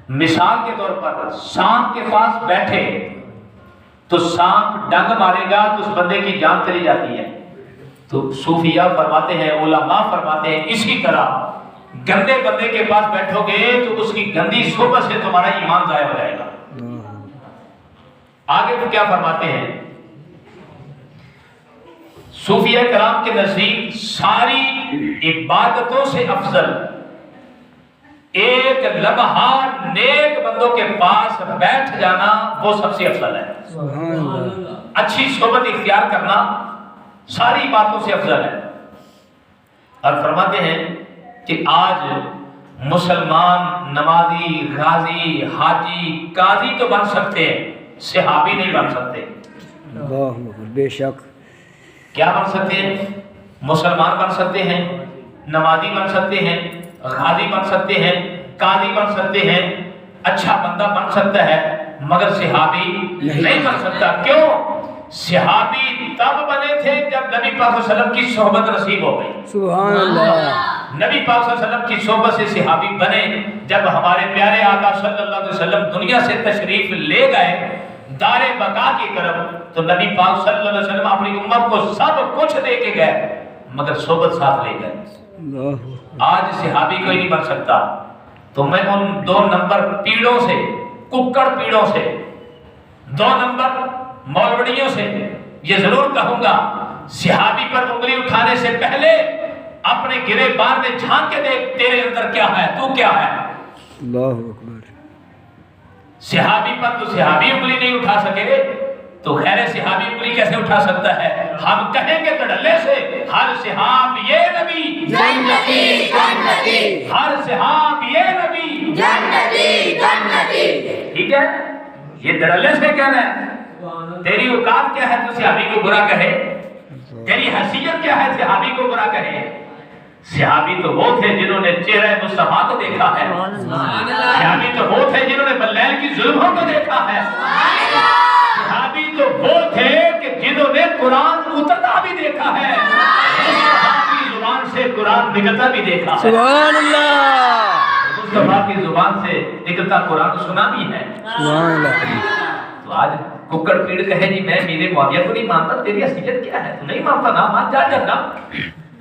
مثال کے طور پر سانپ کے پاس بیٹھے تو سانپ ڈنگ مارے گا تو اس بندے کی جان چلی جاتی ہے. تو صوفیاء فرماتے ہیں، علماء فرماتے ہیں، اسی طرح گندے بندے کے پاس بیٹھو گے تو اس کی گندی صحبت سے تمہارا ایمان ضائع ہو جائے گا. آگے تو کیا فرماتے ہیں؟ صوفیہ کرام کے نزدیک ساری عبادتوں سے افضل ایک لمحہ نیک بندوں کے پاس بیٹھ جانا وہ سب سے افضل ہے. اچھی صحبت اختیار کرنا ساری باتوں سے افضل ہے. اور فرماتے ہیں کہ آج مسلمان نمازی، غازی، حاجی، قاضی تو بن سکتے ہیں، صحابی نہیں بن سکتے. بے شک. کیا بن سکتے ہیں؟ مسلمان بن سکتے ہیں، نمازی بن سکتے ہیں، غازی بن سکتے ہیں، قاضی بن سکتے ہیں، اچھا بندہ بن سکتا ہے، مگر صحابی نہیں بن سکتا. کیوں؟ صحابی تب بنے تھے جب نبی پاک صلی اللہ علیہ وسلم کی صحبت نصیب ہو گئی. سبحان اللہ. نبی پاک صلی اللہ علیہ وسلم کی صحبت سے صحابی بنے. جب ہمارے پیارے آقا صلی اللہ علیہ وسلم دنیا سے تشریف لے گئے دار بقا کی طرف، تو نبی پاک صلی اللہ علیہ وسلم اپنی امت کو سب کچھ دے کے گئے مگر صحبت ساتھ لے گئے. آج صحابی کوئی نہیں بن سکتا. تو میں ان 2 نمبر پیڑوں سے، ککڑ پیڑوں سے، 2 نمبر مولویوں سے یہ ضرور کہوں گا، صحابی پر انگلی اٹھانے سے پہلے اپنے گریبان میں جھانک کے دیکھ تیرے اندر کیا ہے، تو کیا ہے. اللہ اکبر. صحابی پر تو صحابی انگلی نہیں اٹھا سکے تو غیر صحابی انگلی کیسے اٹھا سکتا ہے؟ ہم کہیں گے تڑلے سے، ہر صحاب یہ نبی جنتی جنتی، ہر صحاب یہ نبی جنتی جنتی. ٹھیک ہے، یہ دڑلے سے کہنا ہے. تیری اوقات کیا ہے تو صحابی کو برا کہے؟ تیری حیثیت کیا ہے صحابی کو برا کہے؟ صحابی تو وہ تھے جنہوں نے چہرہ مصطفیٰ کو دیکھا ہے. صحابی تو وہ تھے جنہوں نے بلیل کی ظلموں کو دیکھا ہے. صحابی تو وہ تھے کہ جنہوں نے قرآن اترتا بھی دیکھا ہے، مصطفیٰ کی زبان سے قرآن نکلتا بھی دیکھا ہے. سبحان اللہ. مصطفیٰ کی زبان سے نکلتا قرآن سنا بھی ہے. سبحان اللہ. تو آج ککڑ پیڑ کہے جی میں امیر معاویہ کو نہیں مانتا، تیری حیثیت کیا ہے؟ تو نہیں مانتا نا، مان جا جانا.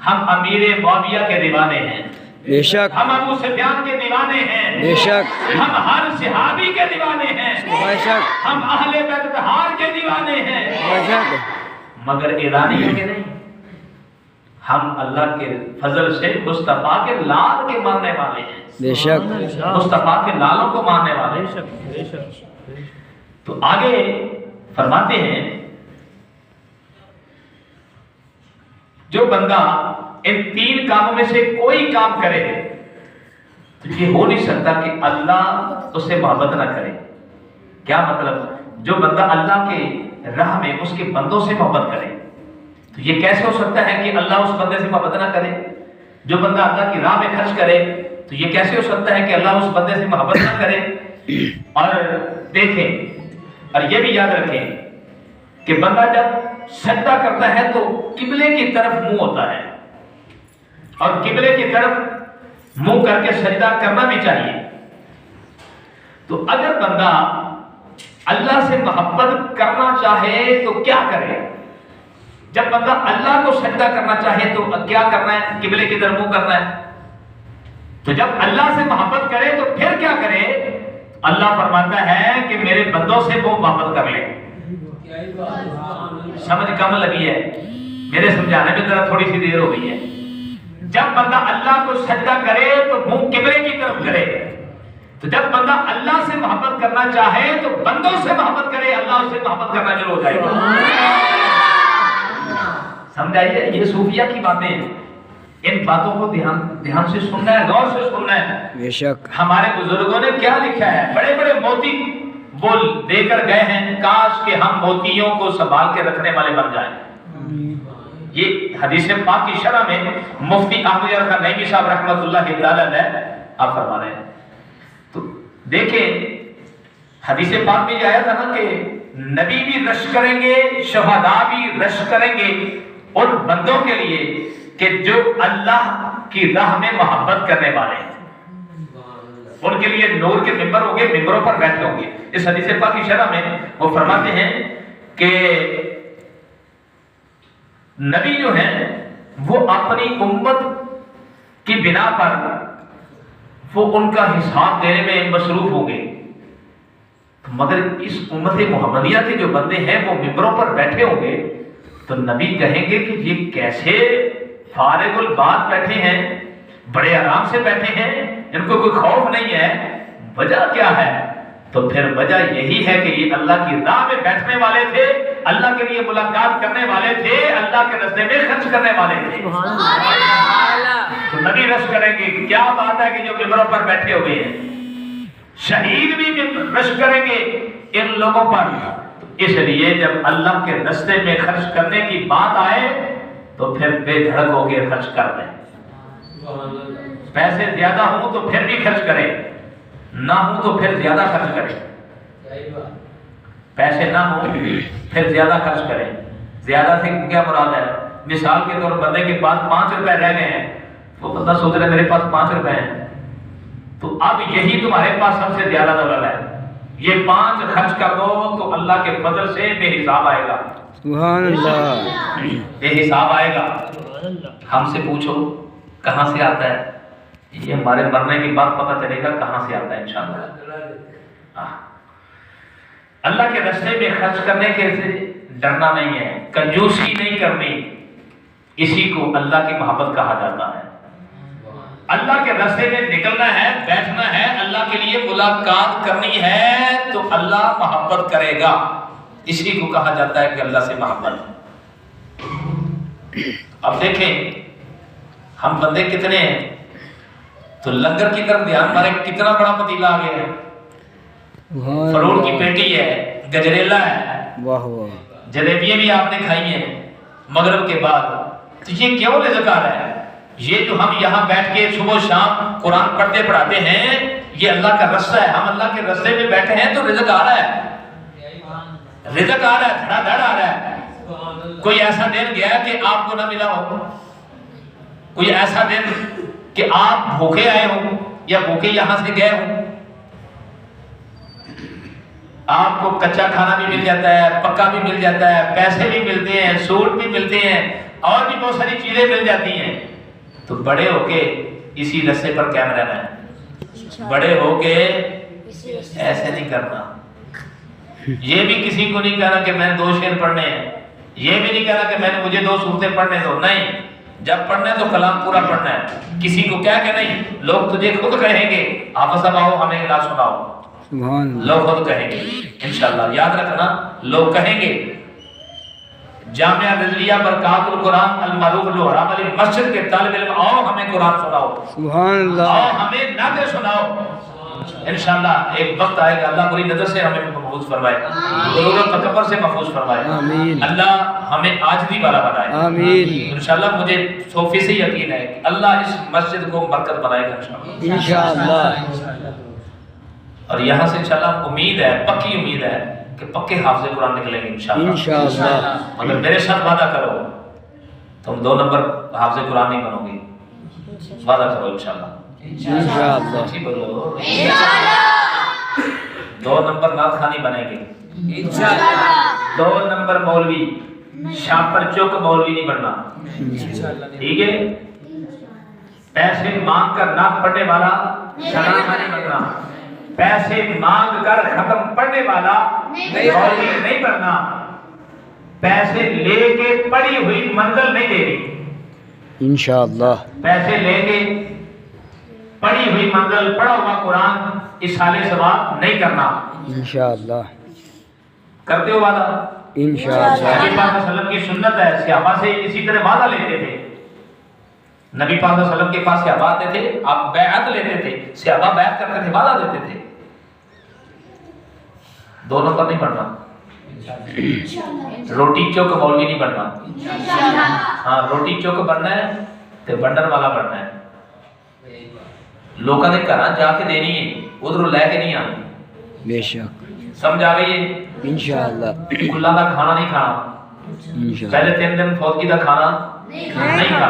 ہم امیر معاویہ کے دیوانے ہیں، بے شک. ہم ابو سفیان کے دیوانے ہیں، بے شک. ہم ہر صحابی کے دیوانے ہیں، بے شک. ہم اہل بیت طہار کے دیوانے ہیں، بے شک. مگر ایرانیوں کے نہیں. ہم اللہ کے فضل سے مصطفیٰ کے لال کے ماننے والے ہیں. بے شک. مصطفیٰ کے لالوں کو ماننے والے ہیں. تو آگے فرماتے ہیں جو بندہ ان 3 کاموں میں سے کوئی کام کرے تو یہ ہو نہیں سکتا کہ اللہ اس سے محبت نہ کرے. کیا مطلب؟ جو بندہ اللہ کے راہ میں اس کے بندوں سے محبت کرے تو یہ کیسے ہو سکتا ہے کہ اللہ اس بندے سے محبت نہ کرے؟ جو بندہ اللہ کی راہ میں خرچ کرے تو یہ کیسے ہو سکتا ہے کہ اللہ اس بندے سے محبت نہ کرے؟ اور دیکھیں اور یہ بھی یاد رکھیں کہ بندہ جب سجدہ کرتا ہے تو قبلے کی طرف منہ ہوتا ہے، اور قبلے کی طرف منہ کر کے سجدہ کرنا بھی چاہیے. تو اگر بندہ اللہ سے محبت کرنا چاہے تو کیا کرے؟ جب بندہ اللہ کو سجدہ کرنا چاہے تو کیا کرنا ہے؟ قبلے کی طرف منہ کرنا ہے. تو جب اللہ سے محبت کرے تو پھر کیا کرے؟ اللہ فرماتا ہے کہ میرے بندوں سے وہ محبت کر لے. سمجھ کم لگی ہے؟ میرے سمجھانے میں ذرا تھوڑی سی دیر ہو گئی ہے. جب بندہ اللہ کو سجدہ کرے تو منہ قبلے کی طرف کرے. تو جب بندہ اللہ سے محبت کرنا چاہے تو بندوں سے محبت کرے، اللہ سے محبت کرنا شروع ہو جائے گا. سمجھائیے، یہ صوفیہ کی باتیں ہیں. ان باتوں کو دھیان سے سننا ہے، غور سے سننا ہے. بے شک. ہمارے بزرگوں نے کیا لکھا ہے؟ بڑے بڑے موتی وہ دے کر گئے ہیں، کاش کہ ہم موتیوں کو سنبھال کے رکھنے والے بن جائیں. یہ حدیث پاک کی شرح میں مفتی احمد یار نعیمی صاحب رحمۃ اللہ تعالی علیہ آپ فرما رہے ہیں. تو دیکھیں حدیث پاک میں یہ آیا تھا نا کہ نبی بھی رش کریں گے، شہداء بھی رش کریں گے ان بندوں کے لیے کہ جو اللہ کی راہ میں محبت کرنے والے ہیں. ان کے لیے نور کے ممبر ہوں گے، ممبروں پر بیٹھے ہوں گے۔ اس حدیث پاک کی شرح میں وہ فرماتے ہیں کہ نبی جو ہیں وہ اپنی امت کی بنا پر وہ ان کا حساب دینے میں مصروف ہوں گے، مگر اس امت محمدیہ کے جو بندے ہیں وہ ممبروں پر بیٹھے ہوں گے تو نبی کہیں گے کہ یہ کیسے فارغ البال بیٹھے ہیں، بڑے آرام سے بیٹھے ہیں، ان کو کوئی خوف نہیں ہے، وجہ کیا ہے؟ تو پھر وجہ یہی ہے کہ یہ اللہ کی راہ میں بیٹھنے والے تھے، اللہ کے لیے ملاقات کرنے والے تھے، اللہ کے راستے میں خرچ کرنے والے تھے۔ تو نبی رشک کریں گے، کیا بات ہے کہ جو ممبروں پر بیٹھے ہوئے ہیں، شہید بھی رشک کریں گے ان لوگوں پر۔ اس لیے جب اللہ کے راستے میں خرچ کرنے کی بات آئے تو پھر بے دھڑک ہو کے خرچ کر دیں، پیسے زیادہ ہوں تو پھر بھی خرچ کریں، نہ ہوں تو پھر زیادہ خرچ کریں، پیسے نہ ہوں پھر زیادہ خرچ کریں۔ زیادہ سے کیا مراد ہے؟ مثال کے طور پر بندے کے پاس 5 روپے رہ گئے ہیں، وہ بندہ سوچ رہا ہے میرے پاس 5 روپے ہیں، تو اب یہی تمہارے پاس سب سے زیادہ دولت ہے، یہ 5 خرچ کر دو تو اللہ کے فضل سے بے حساب آئے گا، سبحان اللہ، بے حساب آئے گا۔ ہم سے پوچھو کہاں سے آتا ہے، یہ ہمارے مرنے کے بعد پتہ چلے گا کہاں سے آتا ہے انشاءاللہ۔ اللہ کے راستے میں خرچ کرنے کے سے ڈرنا نہیں ہے، کنجوسی نہیں کرنی، اسی کو اللہ کی محبت کہا جاتا ہے۔ اللہ کے راستے میں نکلنا ہے، بیٹھنا ہے، اللہ کے لیے ملاقات کرنی ہے تو اللہ محبت کرے گا، اسی کو کہا جاتا ہے کہ اللہ سے محبت۔ اب دیکھیں ہم بندے کتنے ہیں، تو لنگر کی طرف دھیان مارے، کتنا بڑا پتیلا آ گیا ہے، فروٹ کی پیٹی ہے، گجریلا ہے، واہ واہ، جلیبیاں بھی آپ نے کھائی ہیں مغرب کے بعد، تو یہ کیوں رزق آ رہا ہے؟ یہ جو ہم یہاں بیٹھ کے صبح و شام قرآن پڑھتے پڑھاتے ہیں، یہ اللہ کا رستہ ہے، ہم اللہ کے رستے میں بیٹھے ہیں تو رزق آ رہا ہے، رزق آ رہا ہے، دھڑا دھڑ آ رہا ہے۔ کوئی ایسا دن گیا کہ آپ کو نہ ملا ہو، کوئی ایسا دن کہ آپ بھوکے آئے ہوں یا بھوکے یہاں سے گئے ہوں؟ آپ کو کچا کھانا بھی مل جاتا ہے، پکا بھی مل جاتا ہے، پیسے بھی ملتے ہیں، سوٹ بھی ملتے ہیں، اور بھی بہت ساری چیزیں مل جاتی ہیں، تو بڑے ہو کے اسی رستے پر قائم رہنا ہے، بڑے ہو کے ایسے نہیں کرنا۔ یہ بھی کسی کو نہیں کہنا کہ میں نے 2 شعر پڑھنے ہیں، یہ بھی نہیں کہنا کہ میں نے مجھے 2 سورتیں پڑھنے دو، نہیں، جب پڑھنا ہے تو کلام پورا پڑھنا ہے، کسی کو کہہ کے نہیں، لوگ تجھے خود کہیں گے آپ صاحب آؤ ہمیں اعلان سناؤ، لوگ خود کہیں گے انشاءاللہ، یاد رکھنا، لوگ کہیں گے۔ جامعہ رضویہ برکات القرآن المعروف لوہرا والی مسجد کے طالب علم آؤ ہمیں قرآن سناؤ، سبحان اللہ، آؤ ہمیں نعتیں سناؤ، انشاءاللہ ایک وقت آئے گا اللہ بری نظر سے ہمیں محفوظ فرمائے، غرور و تکبر سے محفوظ فرمائے، آمین، اللہ ہمیں عاجزی والا بنائے، آمین، انشاءاللہ مجھے 100% یقین ہے کہ اللہ اس مسجد کو برکت بنائے گا انشاءاللہ، انشاءاللہ، اور یہاں سے انشاءاللہ امید ہے، پکی امید ہے کہ پکے حافظ قرآن نکلیں گے انشاءاللہ، انشاءاللہ، مگر میرے ساتھ وعدہ کرو تم 2 نمبر حافظ قرآن نہیں بنو گے، وعدہ کرو انشاءاللہ، انشاءاللہ، اچھی بولو، 2 نمبر نعت خوانی بنیں گے انشاءاللہ، 2 نمبر مولوی، شاپر چوک مولوی نہیں بننا، ٹھیک ہے؟ پیسے مانگ کر نعت پڑھنے والا شرانہ نہیں بننا، پیسے مانگ کر ختم پڑھنے والا مولوی نہیں بننا، پیسے لے کے پڑھی ہوئی منزل نہیں لینی، انشاءاللہ، پیسے لے کے پڑھی ہوئی منزل، پڑھا ہوا قرآن اصحال ثواب نہیں کرنا، انشاءاللہ، کرتے ہو وعدہ؟ انشاءاللہ، نبی پاک صلی اللہ علیہ وسلم کی سنت ہے، صحابہ سے اسی طرح وعدہ لیتے تھے، نبی پاک صلی اللہ علیہ وسلم کے پاس صحابہ آتے تھے، آپ بیعت لیتے تھے، صحابہ بیعت کرتے تھے، وعدہ دیتے تھے، 2 نمبر نہیں پڑھنا، روٹی چوک مولوی نہیں بننا، ہاں روٹی چوک بننا ہے تو بنڈر والا بننا ہے، لوگوں نے گھر جا کے دینی ہے، ادھر لے کے نہیں آنی، بے شک، سمجھ آ گئی ہے؟ انشاءاللہ، کلا کا کھانا نہیں کھانا، انشاءاللہ، پہلے 3 دن فوتگی کا کھانا نہیں کھانا،